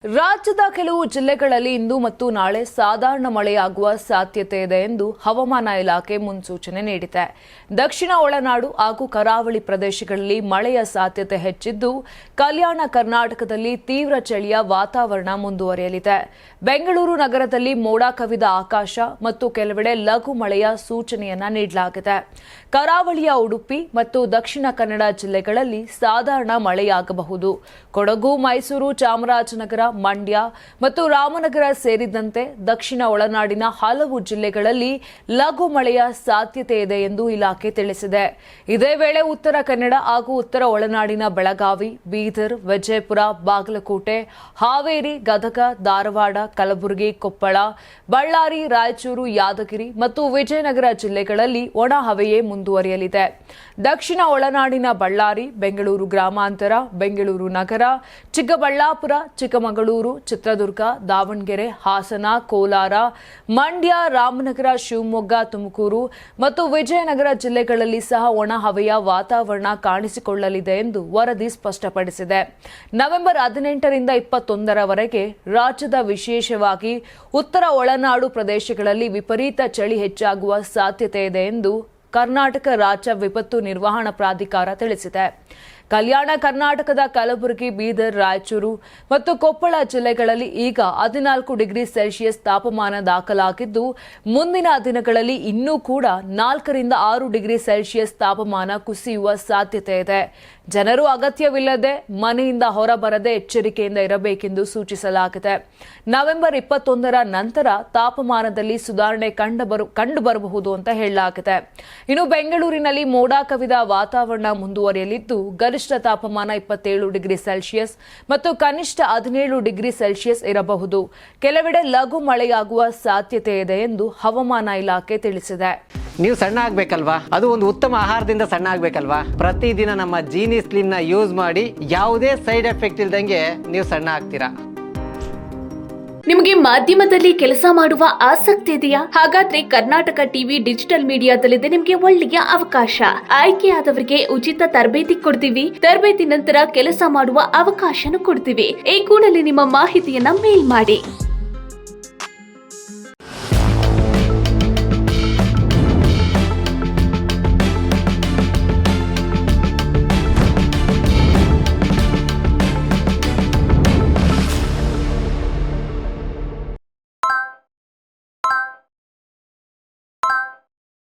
ರಾಜ್ಯದ ಕೆಲವು ಜಿಲ್ಲೆಗಳಲ್ಲಿ ಇಂದು ಮತ್ತು ನಾಳೆ ಸಾಧಾರಣ ಮಳೆಯಾಗುವ ಸಾಧ್ಯತೆ ಇದೆ ಎಂದು ಹವಾಮಾನ ಇಲಾಖೆ ಮುನ್ಸೂಚನೆ ನೀಡಿದೆ. ದಕ್ಷಿಣ ಒಳನಾಡು ಹಾಗೂ ಕರಾವಳಿ ಪ್ರದೇಶಗಳಲ್ಲಿ ಮಳೆಯ ಸಾಧ್ಯತೆ ಹೆಚ್ಚಿದ್ದು, ಕಲ್ಯಾಣ ಕರ್ನಾಟಕದಲ್ಲಿ ತೀವ್ರ ಚಳಿಯ ವಾತಾವರಣ ಮುಂದುವರಿಯಲಿದೆ. ಬೆಂಗಳೂರು ನಗರದಲ್ಲಿ ಮೋಡ ಕವಿದ ಆಕಾಶ ಮತ್ತು ಕೆಲವೆಡೆ ಲಘು ಮಳೆಯ ಸೂಚನೆಯನ್ನ ನೀಡಲಾಗಿದೆ. ಕರಾವಳಿಯ ಉಡುಪಿ ಮತ್ತು ದಕ್ಷಿಣ ಕನ್ನಡ ಜಿಲ್ಲೆಗಳಲ್ಲಿ ಸಾಧಾರಣ ಮಳೆಯಾಗಬಹುದು. ಕೊಡಗು, ಮೈಸೂರು, ಚಾಮರಾಜನಗರ, ಮಂಡ್ಯ ಮತ್ತು ರಾಮನಗರ ಸೇರಿದಂತೆ ದಕ್ಷಿಣ ಒಳನಾಡಿನ ಹಲವು ಜಿಲ್ಲೆಗಳಲ್ಲಿ ಲಘು ಮಳೆಯ ಸಾಧ್ಯತೆ ಇದೆ ಎಂದು ಇಲಾಖೆ ತಿಳಿಸಿದೆ. ಇದೇ ವೇಳೆ ಉತ್ತರ ಕನ್ನಡ ಹಾಗೂ ಉತ್ತರ ಒಳನಾಡಿನ ಬೆಳಗಾವಿ, ಬೀದರ್, ವಿಜಯಪುರ, ಬಾಗಲಕೋಟೆ, ಹಾವೇರಿ, ಗದಗ, ಧಾರವಾಡ, ಕಲಬುರಗಿ, ಕೊಪ್ಪಳ, ಬಳ್ಳಾರಿ, ರಾಯಚೂರು, ಯಾದಗಿರಿ ಮತ್ತು ವಿಜಯನಗರ ಜಿಲ್ಲೆಗಳಲ್ಲಿ ಒಣ ಹವೆಯೇ ಮುಂದುವರಿಯಲಿದೆ. ದಕ್ಷಿಣ ಒಳನಾಡಿನ ಬಳ್ಳಾರಿ, ಬೆಂಗಳೂರು ಗ್ರಾಮಾಂತರ, ಬೆಂಗಳೂರು ನಗರ, ಚಿಕ್ಕಬಳ್ಳಾಪುರ, ಚಿಕ್ಕಮಗಳೂರು, ಚಿತ್ರದುರ್ಗ, ದಾವಣಗೆರೆ, ಹಾಸನ, ಕೋಲಾರ, ಮಂಡ್ಯ, ರಾಮನಗರ, ಶಿವಮೊಗ್ಗ, ತುಮಕೂರು ಮತ್ತು ವಿಜಯನಗರ ಜಿಲ್ಲೆಗಳಲ್ಲಿ ಸಹ ಒಣ ಹವೆಯ ವಾತಾವರಣ ಕಾಣಿಸಿಕೊಳ್ಳಲಿದೆ ಎಂದು ವರದಿ ಸ್ಪಷ್ಟಪಡಿಸಿದೆ. ನವೆಂಬರ್ 18ರಿಂದ 21ರವರೆಗೆ ರಾಜ್ಯದ ವಿಶೇಷವಾಗಿ ಉತ್ತರ ಒಳನಾಡು ಪ್ರದೇಶಗಳಲ್ಲಿ ವಿಪರೀತ ಚಳಿ ಹೆಚ್ಚಾಗುವ ಸಾಧ್ಯತೆ ಇದೆ ಎಂದು ಕರ್ನಾಟಕ ರಾಜ್ಯ ವಿಪತ್ತು ನಿರ್ವಹಣಾ ಪ್ರಾಧಿಕಾರ ತಿಳಿಸಿದೆ. ಕಲ್ಯಾಣ ಕರ್ನಾಟಕದ ಕಲಬುರಗಿ, ಬೀದರ್, ರಾಯಚೂರು ಮತ್ತು ಕೊಪ್ಪಳ ಜಿಲ್ಲೆಗಳಲ್ಲಿ ಈಗ 14 ಡಿಗ್ರಿ ಸೆಲ್ಸಿಯಸ್ ತಾಪಮಾನ ದಾಖಲಾಗಿದ್ದು, ಮುಂದಿನ ದಿನಗಳಲ್ಲಿ ಇನ್ನೂ ಕೂಡ 4ರಿಂದ 6 ಡಿಗ್ರಿ ಸೆಲ್ಸಿಯಸ್ ತಾಪಮಾನ ಕುಸಿಯುವ ಸಾಧ್ಯತೆ ಇದೆ. ಜನರು ಅಗತ್ಯವಿಲ್ಲದೆ ಮನೆಯಿಂದ ಹೊರಬರದೆ ಎಚ್ಚರಿಕೆಯಿಂದ ಇರಬೇಕೆಂದು ಸೂಚಿಸಲಾಗಿದೆ. ನವೆಂಬರ್ 21ರ ನಂತರ ತಾಪಮಾನದಲ್ಲಿ ಸುಧಾರಣೆ ಕಂಡುಬರಬಹುದು ಅಂತ ಹೇಳಲಾಗಿದೆ. ಇನ್ನು ಬೆಂಗಳೂರಿನಲ್ಲಿ ಮೋಡ ಕವಿದ ವಾತಾವರಣ ಮುಂದುವರಿಯಲಿದ್ದು, ಗರಿಷ್ಠ ತಾಪಮಾನ 27 ಡಿಗ್ರಿ ಸೆಲ್ಸಿಯಸ್ ಮತ್ತು ಕನಿಷ್ಠ 17 ಡಿಗ್ರಿ ಸೆಲ್ಸಿಯಸ್ ಇರಬಹುದು. ಕೆಲವೆಡೆ ಲಘು ಮಳೆಯಾಗುವ ಸಾಧ್ಯತೆ ಇದೆ ಎಂದು ಹವಾಮಾನ ಇಲಾಖೆ ತಿಳಿಸಿದೆ. ನೀವು ಸಣ್ಣ ಆಗ್ಬೇಕಲ್ವಾ? ಅದು ಒಂದು ಉತ್ತಮ ಆಹಾರದಿಂದ ಸಣ್ಣ ಆಗ್ಬೇಕಲ್ವಾ? ಪ್ರತಿದಿನ ನಮ್ಮ ಜೀನಿ ಸ್ಲಿಮ್ ನ ಯೂಸ್ ಮಾಡಿ ಯಾವುದೇ ಸೈಡ್ ಎಫೆಕ್ಟ್ ಇಲ್ದಂಗೆ ನೀವು ಸಣ್ಣ ಆಗ್ತೀರಾ. ನಿಮಗೆ ಮಾಧ್ಯಮದಲ್ಲಿ ಕೆಲಸ ಮಾಡುವ ಆಸಕ್ತಿ ಇದೆಯಾ? ಹಾಗಾದ್ರೆ ಕರ್ನಾಟಕ ಟಿವಿ ಡಿಜಿಟಲ್ ಮೀಡಿಯಾದಲ್ಲಿದೆ ನಿಮಗೆ ಒಳ್ಳೆಯ ಅವಕಾಶ. ಆಯ್ಕೆಯಾದವರಿಗೆ ಉಚಿತ ತರಬೇತಿ ಕೊಡ್ತೀವಿ. ತರಬೇತಿ ನಂತರ ಕೆಲಸ ಮಾಡುವ ಅವಕಾಶನೂ ಕೊಡ್ತೀವಿ. ಈ ಕೂಡಲೇ ನಿಮ್ಮ ಮಾಹಿತಿಯನ್ನ ಮೇಲ್ ಮಾಡಿ.